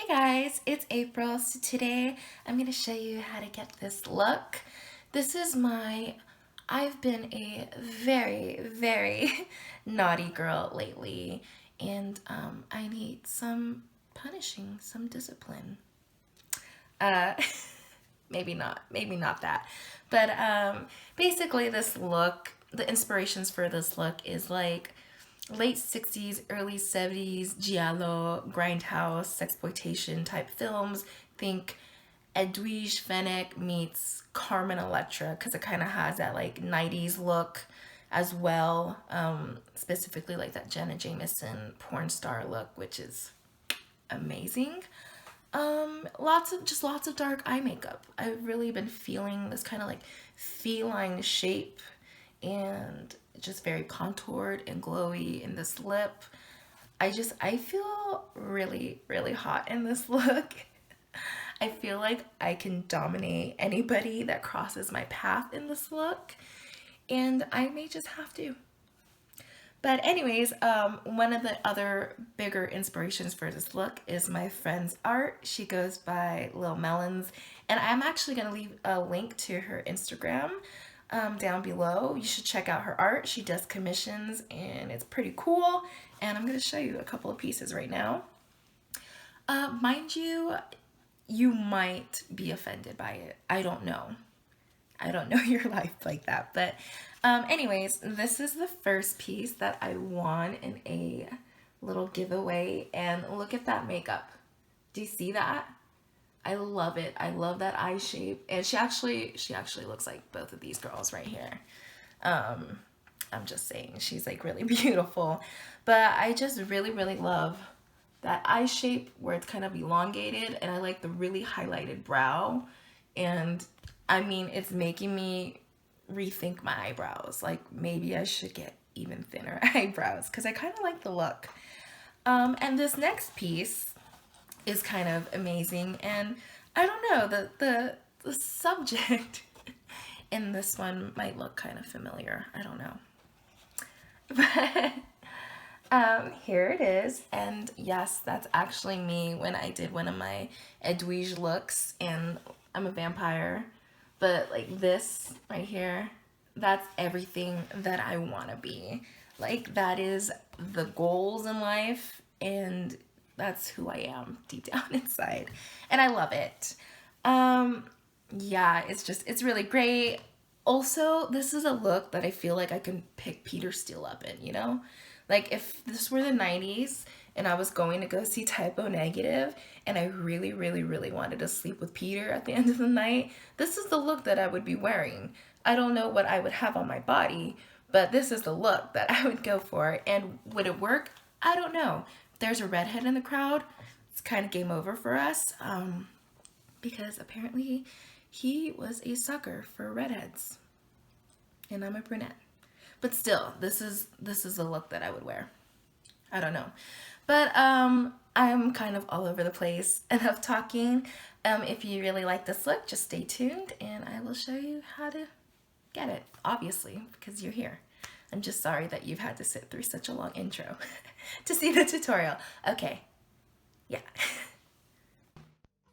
Hey guys, it's April. So today I'm going to show you how to get this look. I've been a very naughty girl lately, and I need some punishing, some discipline. Uh, maybe not that. But basically this look, the inspirations for this look is like late 60s, early 70s giallo, grindhouse, sexploitation type films. Think Edwige Fenech meets Carmen Electra because it kind of has that like 90s look as well. Specifically like that Jenna Jameson porn star look, which is amazing. Lots of dark eye makeup. I've really been feeling this kind of like feline shape and just very contoured and glowy in this lip. I feel really hot in this look. I feel like I can dominate anybody that crosses my path in this look, and I may just have to. But anyways, one of the other bigger inspirations for this look is my friend's art. She goes by Lil Melons, and I'm actually going to leave a link to her Instagram down below. You should check out her art. She does commissions, and it's pretty cool. And I'm going to show you a couple of pieces right now. Mind you, you might be offended by it. I don't know. I don't know your life like that, but anyways, this is the first piece that I won in a little giveaway, and look at that makeup. Do you see that? I love it. I love that eye shape, and she actually looks like both of these girls right here. I'm just saying, she's like really beautiful, but I just really love that eye shape where it's kind of elongated, and I like the really highlighted brow, and I mean, it's making me rethink my eyebrows. Like, maybe I should get even thinner eyebrows because I kind of like the look. And this next piece is kind of amazing. And I don't know, the subject in this one might look kind of familiar. I don't know. But here it is. And yes, that's actually me when I did one of my Edwige looks, and I'm a vampire. But like this right here, that's everything that I want to be. Like, that is the goals in life, and that's who I am deep down inside. And I love it. Yeah, it's really great. Also, this is a look that I feel like I can pick Peter Steele up in, you know? Like, if this were the 90s and I was going to go see Typo Negative and I really wanted to sleep with Peter at the end of the night, this is the look that I would be wearing. I don't know what I would have on my body, but this is the look that I would go for. And would it work? I don't know. If there's a redhead in the crowd, it's kind of game over for us, because apparently he was a sucker for redheads, and I'm a brunette. But still, this is the look that I would wear. I don't know. But I'm kind of all over the place. Enough talking. If you really like this look, just stay tuned and I will show you how to get it, obviously, because you're here. I'm just sorry that you've had to sit through such a long intro to see the tutorial. Okay, yeah.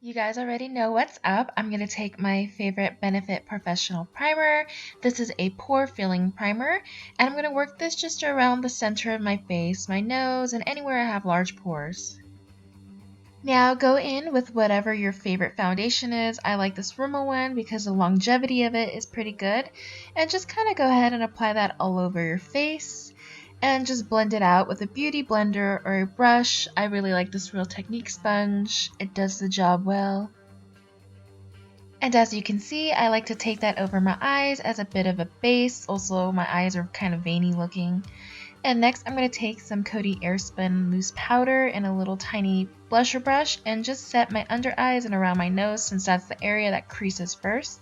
You guys already know what's up. I'm going to take my favorite Benefit PoreFessional primer. This is a pore filling primer, and I'm going to work this just around the center of my face, my nose, and anywhere I have large pores. Now go in with whatever your favorite foundation is. I like this Rimmel one because the longevity of it is pretty good. And just kind of go ahead and apply that all over your face. And just blend it out with a beauty blender or a brush. I really like this Real Technique sponge. It does the job well. And as you can see, I like to take that over my eyes as a bit of a base. Also, my eyes are kind of veiny looking. And next, I'm going to take some Coty AirSpun loose powder and a little tiny blusher brush and just set my under eyes and around my nose, since that's the area that creases first.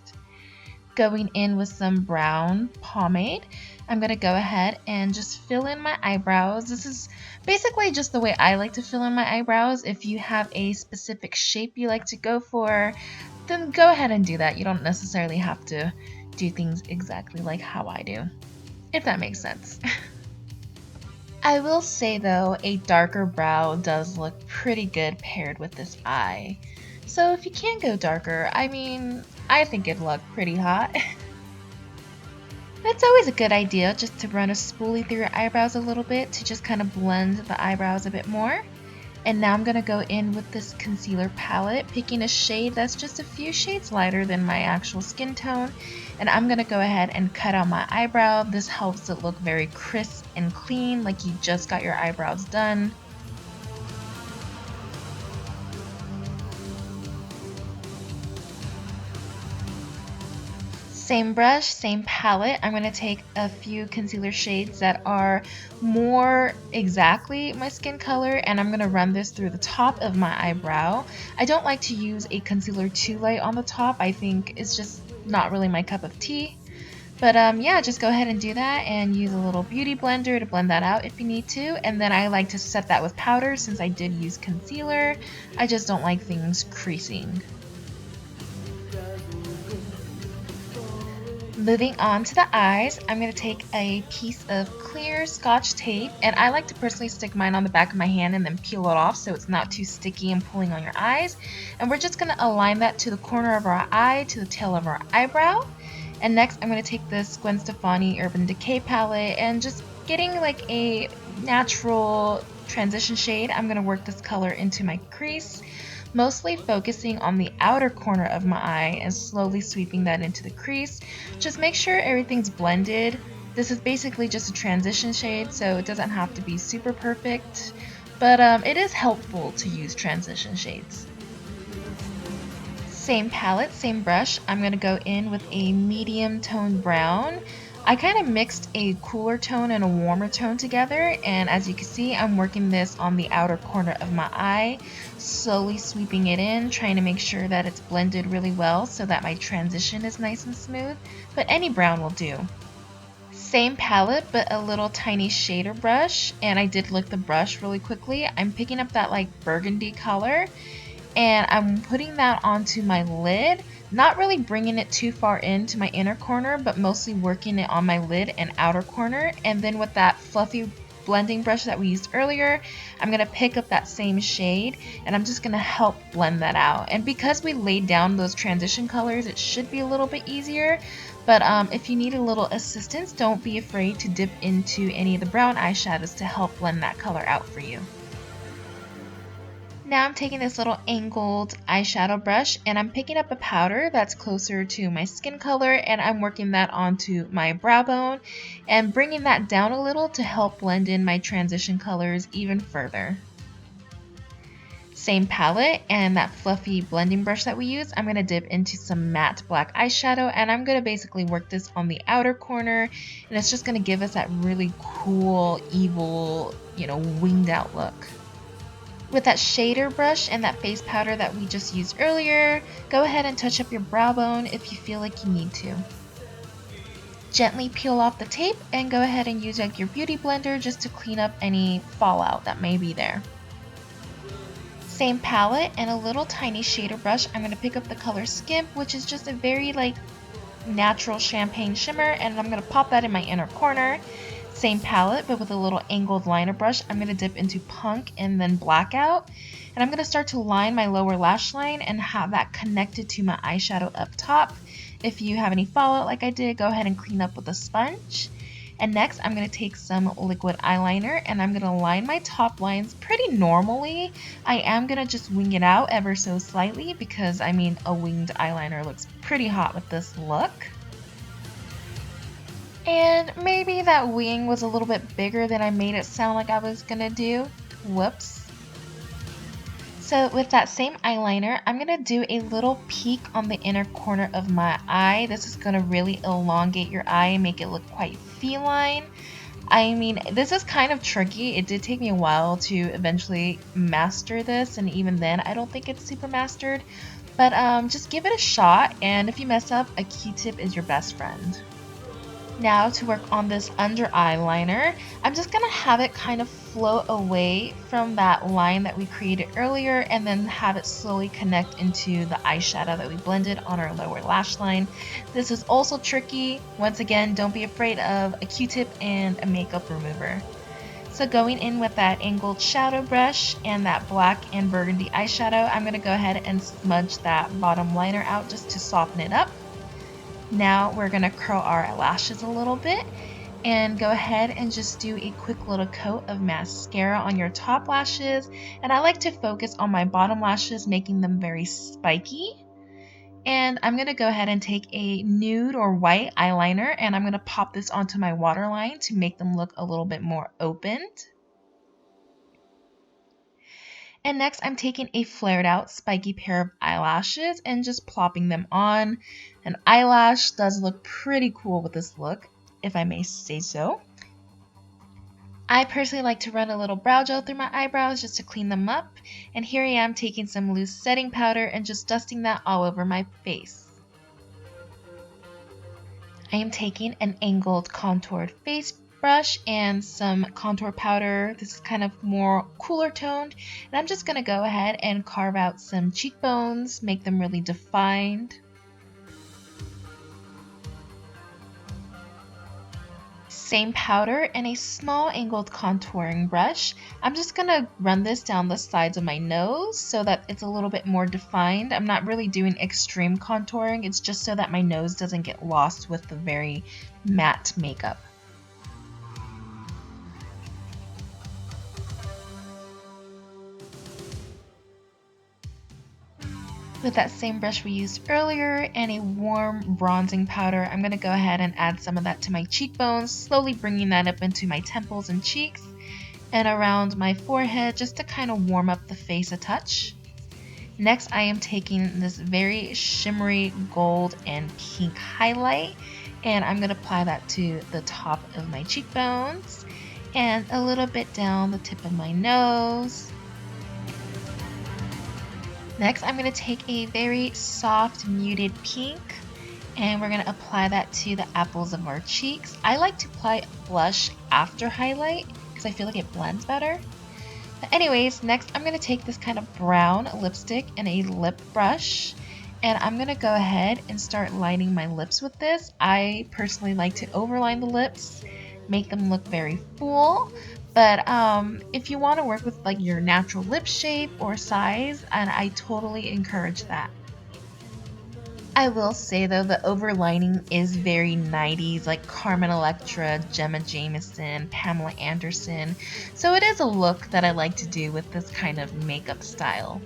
Going in with some brown pomade, I'm going to go ahead and just fill in my eyebrows. This is basically just the way I like to fill in my eyebrows. If you have a specific shape you like to go for, then go ahead and do that. You don't necessarily have to do things exactly like how I do, if that makes sense. I will say though, a darker brow does look pretty good paired with this eye. So if you can't go darker, I mean, I think it'd look pretty hot. It's always a good idea just to run a spoolie through your eyebrows a little bit to just kind of blend the eyebrows a bit more. And now I'm going to go in with this concealer palette, picking a shade that's just a few shades lighter than my actual skin tone. And I'm going to go ahead and cut out my eyebrow. This helps it look very crisp and clean, like you just got your eyebrows done. Same brush, same palette. I'm going to take a few concealer shades that are more exactly my skin color, and I'm going to run this through the top of my eyebrow. I don't like to use a concealer too light on the top. I think it's just not really my cup of tea. But yeah, just go ahead and do that and use a little beauty blender to blend that out if you need to. And then I like to set that with powder since I did use concealer. I just don't like things creasing. Moving on to the eyes, I'm going to take a piece of clear Scotch tape, and I like to personally stick mine on the back of my hand and then peel it off so it's not too sticky and pulling on your eyes. And we're just going to align that to the corner of our eye, to the tail of our eyebrow. And next I'm going to take this Gwen Stefani Urban Decay palette and just getting like a natural transition shade, I'm going to work this color into my crease, mostly focusing on the outer corner of my eye and slowly sweeping that into the crease. Just make sure everything's blended. This is basically just a transition shade, so it doesn't have to be super perfect, but it is helpful to use transition shades. Same palette, same brush. I'm going to go in with a medium tone brown. I kind of mixed a cooler tone and a warmer tone together, and as you can see, I'm working this on the outer corner of my eye, slowly sweeping it in, trying to make sure that it's blended really well so that my transition is nice and smooth, but any brown will do. Same palette, but a little tiny shader brush, and I did lick the brush really quickly. I'm picking up that like burgundy color, and I'm putting that onto my lid, not really bringing it too far into my inner corner, but mostly working it on my lid and outer corner. And then with that fluffy blending brush that we used earlier, I'm going to pick up that same shade and I'm just going to help blend that out. And because we laid down those transition colors, it should be a little bit easier. But if you need a little assistance, don't be afraid to dip into any of the brown eyeshadows to help blend that color out for you. Now I'm taking this little angled eyeshadow brush and I'm picking up a powder that's closer to my skin color, and I'm working that onto my brow bone and bringing that down a little to help blend in my transition colors even further. Same palette and that fluffy blending brush that we use, I'm going to dip into some matte black eyeshadow and I'm going to basically work this on the outer corner, and it's just going to give us that really cool, evil, winged out look. With that shader brush and that face powder that we just used earlier, go ahead and touch up your brow bone if you feel like you need to. Gently peel off the tape and go ahead and use like your beauty blender just to clean up any fallout that may be there. Same palette and a little tiny shader brush, I'm going to pick up the color Skimp, which is just a very natural champagne shimmer, and I'm going to pop that in my inner corner. Same palette, but with a little angled liner brush, I'm going to dip into Punk and then Blackout. And I'm going to start to line my lower lash line and have that connected to my eyeshadow up top. If you have any fallout like I did, go ahead and clean up with a sponge. And next, I'm going to take some liquid eyeliner and I'm going to line my top lines pretty normally. I am going to just wing it out ever so slightly because, a winged eyeliner looks pretty hot with this look. And maybe that wing was a little bit bigger than I made it sound like I was gonna do. Whoops. So with that same eyeliner, I'm gonna do a little peak on the inner corner of my eye. This is gonna really elongate your eye and make it look quite feline. This is kind of tricky. It did take me a while to eventually master this, and even then I don't think it's super mastered. But just give it a shot, and if you mess up, a Q-tip is your best friend. Now to work on this under eye liner, I'm just going to have it kind of float away from that line that we created earlier and then have it slowly connect into the eyeshadow that we blended on our lower lash line. This is also tricky. Once again, don't be afraid of a Q-tip and a makeup remover. So going in with that angled shadow brush and that black and burgundy eyeshadow, I'm going to go ahead and smudge that bottom liner out just to soften it up. Now we're going to curl our lashes a little bit and go ahead and just do a quick little coat of mascara on your top lashes. And I like to focus on my bottom lashes, making them very spiky. And I'm going to go ahead and take a nude or white eyeliner and I'm going to pop this onto my waterline to make them look a little bit more opened. And next I'm taking a flared out spiky pair of eyelashes and just plopping them on. An eyelash does look pretty cool with this look, if I may say so. I personally like to run a little brow gel through my eyebrows just to clean them up. And here I am taking some loose setting powder and just dusting that all over my face. I am taking an angled contoured face brush and some contour powder. This is kind of more cooler toned. And I'm just going to go ahead and carve out some cheekbones, make them really defined. Same powder and a small angled contouring brush. I'm just going to run this down the sides of my nose so that it's a little bit more defined. I'm not really doing extreme contouring. It's just so that my nose doesn't get lost with the very matte makeup. With that same brush we used earlier and a warm bronzing powder, I'm going to go ahead and add some of that to my cheekbones, slowly bringing that up into my temples and cheeks and around my forehead just to kind of warm up the face a touch. Next, I am taking this very shimmery gold and pink highlight and I'm going to apply that to the top of my cheekbones and a little bit down the tip of my nose. Next, I'm going to take a very soft muted pink and we're going to apply that to the apples of our cheeks. I like to apply blush after highlight because I feel like it blends better. But anyways, next I'm going to take this kind of brown lipstick and a lip brush and I'm going to go ahead and start lining my lips with this. I personally like to overline the lips, make them look very full. But if you want to work with like your natural lip shape or size, and I totally encourage that. I will say though, the overlining is very 90s, like Carmen Electra, Gemma Jameson, Pamela Anderson. So it is a look that I like to do with this kind of makeup style.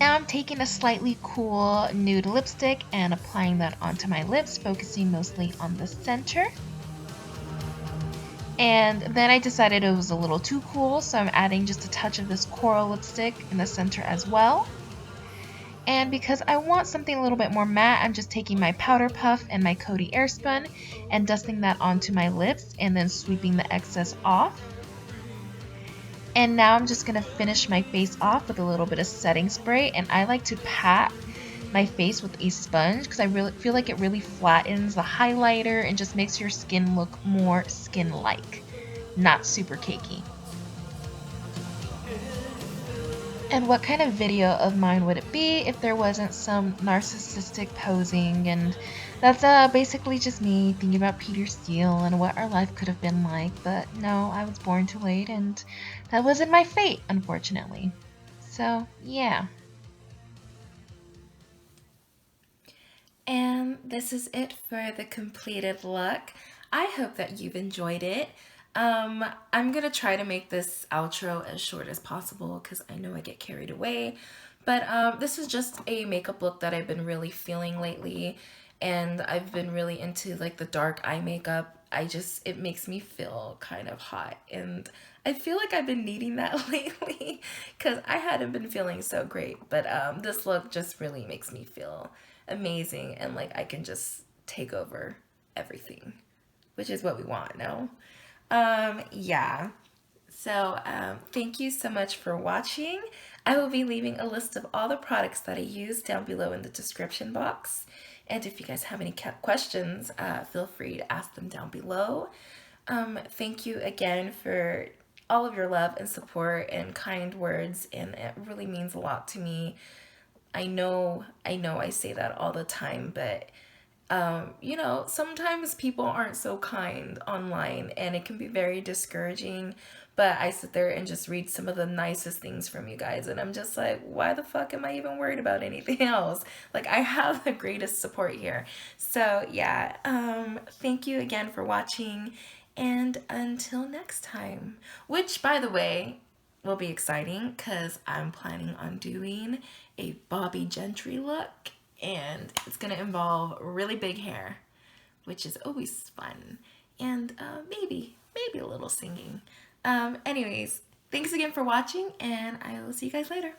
Now I'm taking a slightly cool nude lipstick and applying that onto my lips, focusing mostly on the center. And then I decided it was a little too cool, so I'm adding just a touch of this coral lipstick in the center as well. And because I want something a little bit more matte, I'm just taking my powder puff and my Coty AirSpun and dusting that onto my lips and then sweeping the excess off. And now I'm just going to finish my face off with a little bit of setting spray, and I like to pat my face with a sponge because I really feel like it really flattens the highlighter and just makes your skin look more skin-like, not super cakey. And what kind of video of mine would it be if there wasn't some narcissistic posing? And that's basically just me thinking about Peter Steele and what our life could have been like. But no, I was born too late and that wasn't my fate, unfortunately. So, yeah. And this is it for the completed look. I hope that you've enjoyed it. I'm gonna try to make this outro as short as possible because I know I get carried away. But this is just a makeup look that I've been really feeling lately, and I've been really into like the dark eye makeup. It makes me feel kind of hot, and I feel like I've been needing that lately because I hadn't been feeling so great. But this look just really makes me feel amazing and like I can just take over everything, which is what we want, no? Yeah. So, thank you so much for watching. I will be leaving a list of all the products that I use down below in the description box. And if you guys have any questions, feel free to ask them down below. Thank you again for all of your love and support and kind words, and it really means a lot to me. I say that all the time, but you know, sometimes people aren't so kind online and it can be very discouraging. But I sit there and just read some of the nicest things from you guys, and I'm just like, why the fuck am I even worried about anything else? Like, I have the greatest support here. So, yeah, thank you again for watching, and until next time, which, by the way, will be exciting because I'm planning on doing a Bobby Gentry look, and it's gonna involve really big hair, which is always fun, and maybe a little singing. Anyways, thanks again for watching, and I will see you guys later.